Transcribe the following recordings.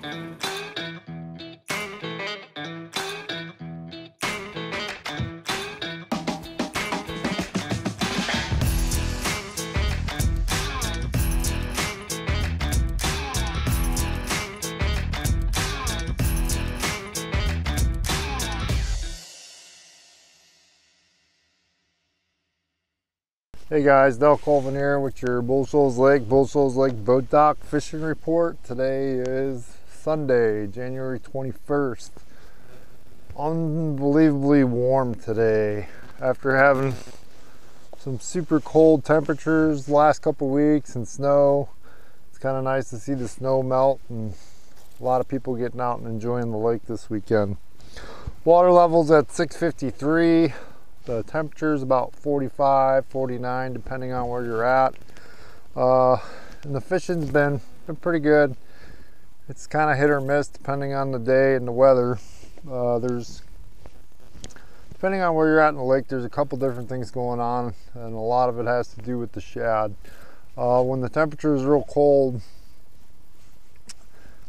Hey guys, Colvin here with your Shoals Lake boat dock fishing report. Today is Sunday, January 21st. Unbelievably warm today after having some super cold temperatures the last couple weeks and snow. It's kind of nice to see the snow melt and a lot of people getting out and enjoying the lake this weekend. Water levels at 653. The temperature is about 45, 49, depending on where you're at. And the fishing's been pretty good. It's kind of hit or miss depending on the day and the weather. Depending on where you're at in the lake, there's a couple different things going on, and a lot of it has to do with the shad. When the temperature is real cold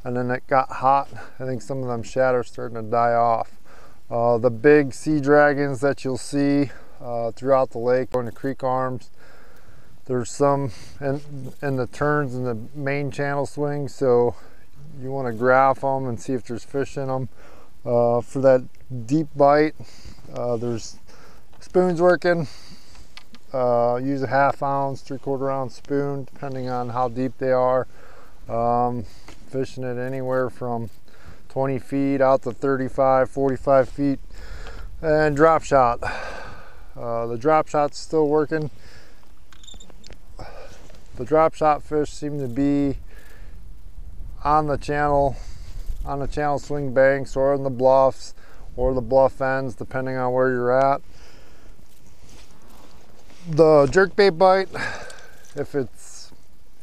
and then it got hot, I think some of them shad are starting to die off. The big sea dragons that you'll see throughout the lake on the creek arms, there's some in the turns in the main channel swing, so you want to graph them and see if there's fish in them. For that deep bite, there's spoons working. Use a 1/2 ounce, 3/4 ounce spoon, depending on how deep they are. Fishing it anywhere from 20 feet out to 35, 45 feet, and drop shot. The drop shot's still working. The drop shot fish seem to be on the channel swing banks or in the bluffs or the bluff ends, depending on where you're at. The jerkbait bite, if you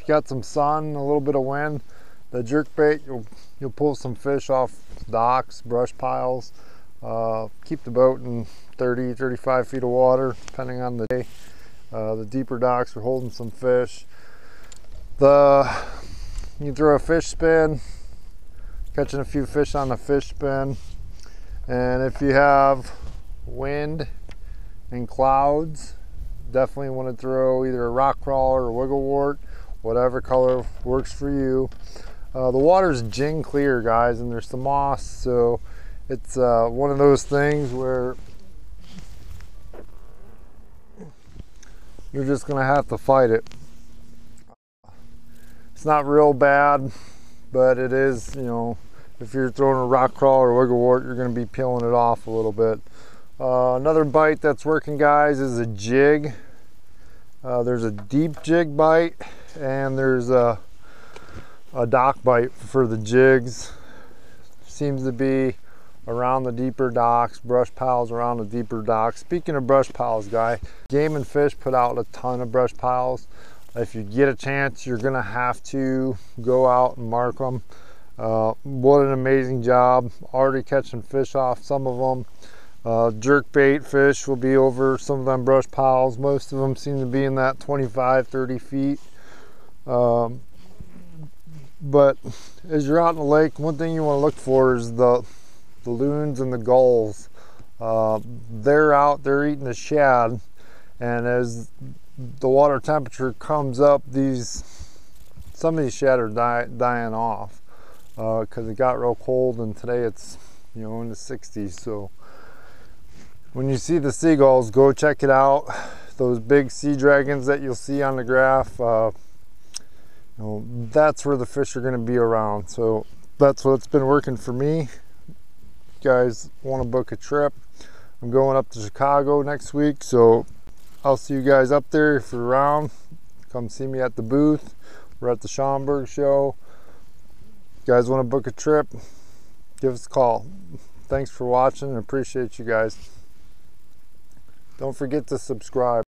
got some sun, a little bit of wind, the jerkbait, you'll pull some fish off docks, brush piles, keep the boat in 30, 35 feet of water, depending on the day. The deeper docks are holding some fish. You throw a fish spin, catching a few fish on the fish spin. And if you have wind and clouds, definitely want to throw either a rock crawler or wiggle wart, whatever color works for you. The water's gin clear, guys, and there's some moss, so it's one of those things where you're just gonna have to fight it. It's not real bad, but it is, you know, if you're throwing a rock crawl or wiggle wart, you're gonna be peeling it off a little bit. Another bite that's working, guys, is a jig. There's a deep jig bite, and there's a dock bite for the jigs. Seems to be around the deeper docks, brush piles around the deeper docks. Speaking of brush piles, guys, Game and Fish put out a ton of brush piles. If you get a chance, you're gonna have to go out and mark them. What an amazing job. Already catching fish off some of them. Jerkbait fish will be over some of them brush piles. Most of them seem to be in that 25, 30 feet. But as you're out in the lake, one thing you want to look for is the loons and the gulls. They're out, they're eating the shad, and as the water temperature comes up, some of these shad are dying off because it got real cold, and today it's, you know, in the 60s. So when you see the seagulls, go check it out. Those big sea dragons that you'll see on the graph, that's where the fish are going to be around. So that's what's been working for me. You guys want to book a trip, I'm going up to Chicago next week, so I'll see you guys up there. If you're around, come see me at the booth. We're at the Schaumburg show. You guys want to book a trip, give us a call. Thanks for watching, and appreciate you guys. Don't forget to subscribe.